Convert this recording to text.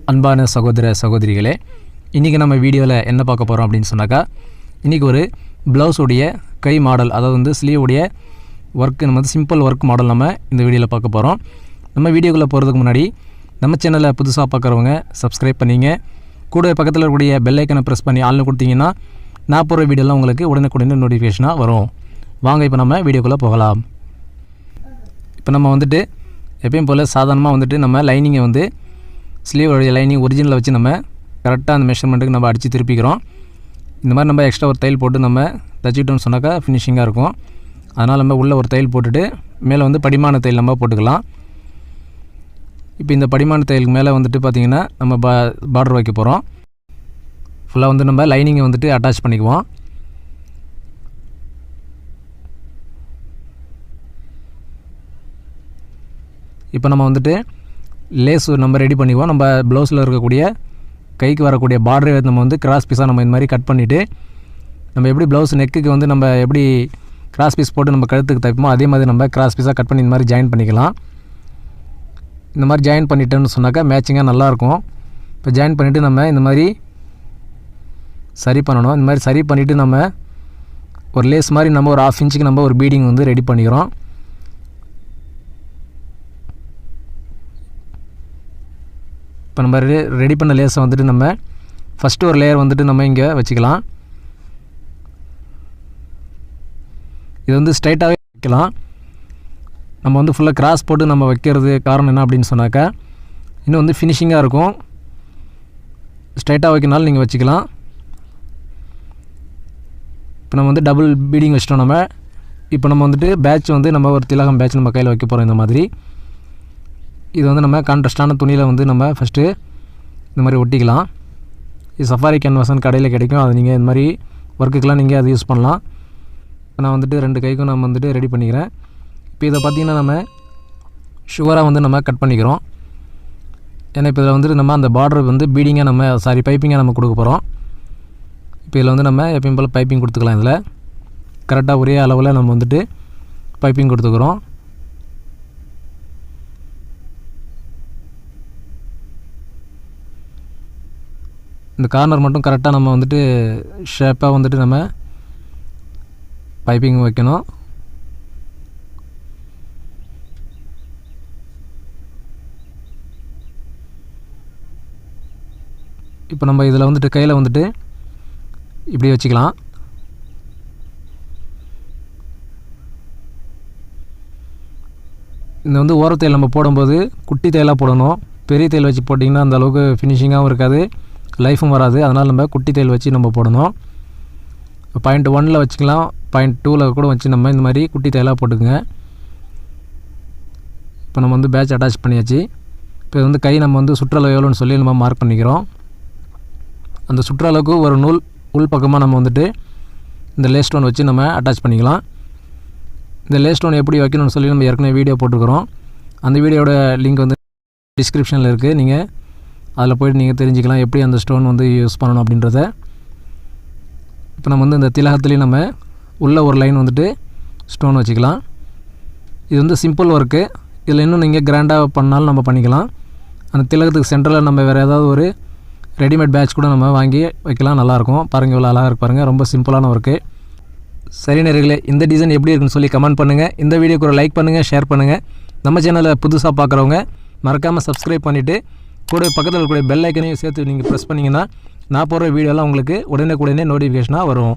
அன்பான சகோதர சகோதரிகளே, இன்றைக்கி நம்ம வீடியோவில் என்ன பார்க்க போகிறோம் அப்படின்னு சொன்னாக்கா, இன்றைக்கி ஒரு ப்ளவுஸுடைய கை மாடல், அதாவது வந்து ஸ்லீவுடைய ஒர்க்கு, நம்ம வந்து சிம்பிள் ஒர்க் மாடல் நம்ம இந்த வீடியோவில் பார்க்க போகிறோம். நம்ம வீடியோக்குள்ளே போகிறதுக்கு முன்னாடி நம்ம சேனலை புதுசாக பார்க்குறவங்க சப்ஸ்கிரைப் பண்ணிங்க, கூட பக்கத்தில் இருக்கக்கூடிய பெல் ஐக்கனை ப்ரெஸ் பண்ணி ஆள்னு கொடுத்தீங்கன்னா நான் போகிற வீடியோலாம் உங்களுக்கு உடனுக்குடனே நோட்டிஃபிகேஷனாக வரும். வாங்க இப்போ நம்ம வீடியோக்குள்ளே போகலாம். இப்போ நம்ம வந்துட்டு எப்பயும் போல் சாதாரணமாக வந்துட்டு நம்ம லைனிங்கை வந்து ஸ்லீவோடைய லைனிங் ஒரிஜினலில் வச்சு நம்ம கரெக்டாக அந்த மெஷர்மெண்ட்டுக்கு நம்ம அடித்து திருப்பிக்கிறோம். இந்த மாதிரி நம்ம எக்ஸ்ட்ரா ஒரு தையல் போட்டு நம்ம தச்சிட்டோம்னு சொன்னாக்கா ஃபினிஷிங்காக இருக்கும். அதனால் நம்ம உள்ளே ஒரு தையல் போட்டுட்டு மேலே வந்து படிமான தையல் நம்ம போட்டுக்கலாம். இப்போ இந்த படிமான தையலுக்கு மேலே வந்துட்டு பார்த்திங்கன்னா நம்ம பார்டர் வைக்க போகிறோம். ஃபுல்லாக வந்து நம்ம லைனிங்கை வந்துட்டு அட்டாச் பண்ணிக்குவோம். இப்போ நம்ம வந்துட்டு லேஸ் நம்ம ரெடி பண்ணிக்குவோம். நம்ம ப்ளவுஸில் இருக்கக்கூடிய கைக்கு வரக்கூடிய பார்டரை நம்ம வந்து கிராஸ் பீஸாக நம்ம இந்த மாதிரி கட் பண்ணிவிட்டு, நம்ம எப்படி ப்ளவுஸ் நெக்குக்கு வந்து நம்ம எப்படி கிராஸ் பீஸ் போட்டு நம்ம கழுத்துக்கு தைப்போமோ அதே மாதிரி நம்ம கிராஸ் பீஸாக கட் பண்ணி இந்த மாதிரி ஜாயின் பண்ணிக்கலாம். இந்த மாதிரி ஜாயின் பண்ணிட்டோன்னு சொன்னாக்கா மேட்சிங்காக நல்லாயிருக்கும். இப்போ ஜாயின் பண்ணிவிட்டு நம்ம இந்த மாதிரி சரி பண்ணணும். இந்த மாதிரி சரி பண்ணிவிட்டு நம்ம ஒரு லேஸ் மாதிரி நம்ம ஒரு 1/2 இன்ச்சுக்கு நம்ம ஒரு பீடிங் வந்து ரெடி பண்ணிக்கிறோம். இப்போ நம்ம ரெடி பண்ண லேஸை வந்துட்டு நம்ம ஃபஸ்ட்டு ஒரு லேயர் வந்துட்டு நம்ம இங்கே வச்சுக்கலாம். இது வந்து ஸ்ட்ரைட்டாகவே வைக்கலாம். நம்ம வந்து ஃபுல்லாக கிராஸ் போட்டு நம்ம வைக்கிறது காரணம் என்ன அப்படின்னு சொன்னாக்கா, இன்னும் வந்து ஃபினிஷிங்காக இருக்கும். ஸ்ட்ரைட்டாக வைக்கனாலும் நீங்கள் வச்சுக்கலாம். இப்போ நம்ம வந்து டபுள் பீடிங் வச்சிட்டோம். இப்போ நம்ம வந்துட்டு பேட்ச் வந்து நம்ம ஒரு திலகம் பேட்ச் நம்ம கையில் வைக்க போகிறோம். இந்த மாதிரி இது வந்து நம்ம கான்ட்ராஸ்டான துணியில் வந்து நம்ம ஃபஸ்ட்டு இந்த மாதிரி ஒட்டிக்கலாம். இது சஃபாரி கேன்வாஸ்னு கடையில் கிடைக்கும். அது நீங்கள் இந்த மாதிரி ஒர்க்குக்கெலாம் நீங்கள் அதை யூஸ் பண்ணலாம். இப்போ நான் வந்துட்டு 2 கைக்கும் நம்ம வந்துட்டு ரெடி பண்ணிக்கிறேன். இப்போ இதை பார்த்திங்கன்னா நம்ம ஷுகராக வந்து நம்ம கட் பண்ணிக்கிறோம். ஏன்னா இப்போ இதில் வந்துட்டு நம்ம அந்த பார்டர் வந்து பீடிங்காக நம்ம பைப்பிங்காக நம்ம கொடுக்க போகிறோம். இப்போ இதில் வந்து நம்ம எப்பயும் போல் பைப்பிங் கொடுத்துக்கலாம். இதில் கரெக்டாக ஒரே அளவில் நம்ம வந்துட்டு பைப்பிங் கொடுத்துக்கிறோம். இந்த கார்னர் மட்டும் கரெக்டாக நம்ம வந்துட்டு ஷேப்பாக வந்துட்டு நம்ம பைப்பிங் வைக்கணும். இப்போ நம்ம இதில் வந்துட்டு கையில் வந்துட்டு இப்படி வச்சுக்கலாம். இந்த வந்து ஓரத்தையில் நம்ம போடும்போது குட்டி தையலாக போடணும். பெரிய தையல் வச்சு போட்டிங்கன்னா அந்த அளவுக்கு ஃபினிஷிங்காகவும் இருக்காது, லைஃபும் வராது. அதனால் நம்ம குட்டி தையல் வச்சு நம்ம போடணும். பாயிண்ட் 1 வச்சுக்கலாம், பாயிண்ட் 2 கூட வச்சு நம்ம இந்த மாதிரி குட்டி தையலாக போட்டுக்குங்க. இப்போ நம்ம வந்து பேட்ச் அட்டாச் பண்ணியாச்சு. இப்போ இது வந்து கை நம்ம வந்து சுற்றளவு எவ்வளோன்னு சொல்லி நம்ம மார்க் பண்ணிக்கிறோம். அந்த சுற்றளவுக்கு ஒரு நூல் உள் பக்கமாக நம்ம வந்துட்டு இந்த லேஸ் ஸ்டோன் வச்சு நம்ம அட்டாச் பண்ணிக்கலாம். இந்த லேஸ் ஸ்டோன் எப்படி வைக்கணும்னு சொல்லி நம்ம ஏற்கனவே வீடியோ போட்டுருக்குறோம். அந்த வீடியோட லிங்க் வந்து டிஸ்கிரிப்ஷனில் இருக்குது. நீங்கள் அதில் போய்ட்டு நீங்கள் தெரிஞ்சுக்கலாம் எப்படி அந்த ஸ்டோன் வந்து யூஸ் பண்ணணும் அப்படின்றத. இப்போ நம்ம வந்து இந்த திலகத்துலேயும் நம்ம உள்ள ஒரு லைன் வந்துட்டு ஸ்டோன் வச்சுக்கலாம். இது வந்து சிம்பிள் ஒர்க்கு. இதில் இன்னும் நீங்கள் கிராண்டாக பண்ணாலும் நம்ம பண்ணிக்கலாம். அந்த திலகத்துக்கு சென்டரில் நம்ம வேறு ஏதாவது ஒரு ரெடிமேட் பேட்ச் கூட நம்ம வாங்கி வைக்கலாம், நல்லாயிருக்கும். பாருங்கள் இவ்வளோ அழகாக இருக்கு பாருங்கள், ரொம்ப சிம்பிளான ஒர்க்கு. சரி நேயர்களே, இந்த டிசைன் எப்படி இருக்குன்னு சொல்லி கமெண்ட் பண்ணுங்கள். இந்த வீடியோக்கு ஒரு லைக் பண்ணுங்கள், ஷேர் பண்ணுங்கள். நம்ம சேனலை புதுசாக பார்க்குறவங்க மறக்காமல் சப்ஸ்கிரைப் பண்ணிவிட்டு கூட பக்கத்தில் இருக்கக்கூடிய பெல் ஐக்கனையும் சேர்த்து நீங்கள் ப்ரெஸ் பண்ணிங்கன்னா நான் போடுற வீடியோலாம் உங்களுக்கு உடனே நோட்டிஃபிகேஷனாக வரும்.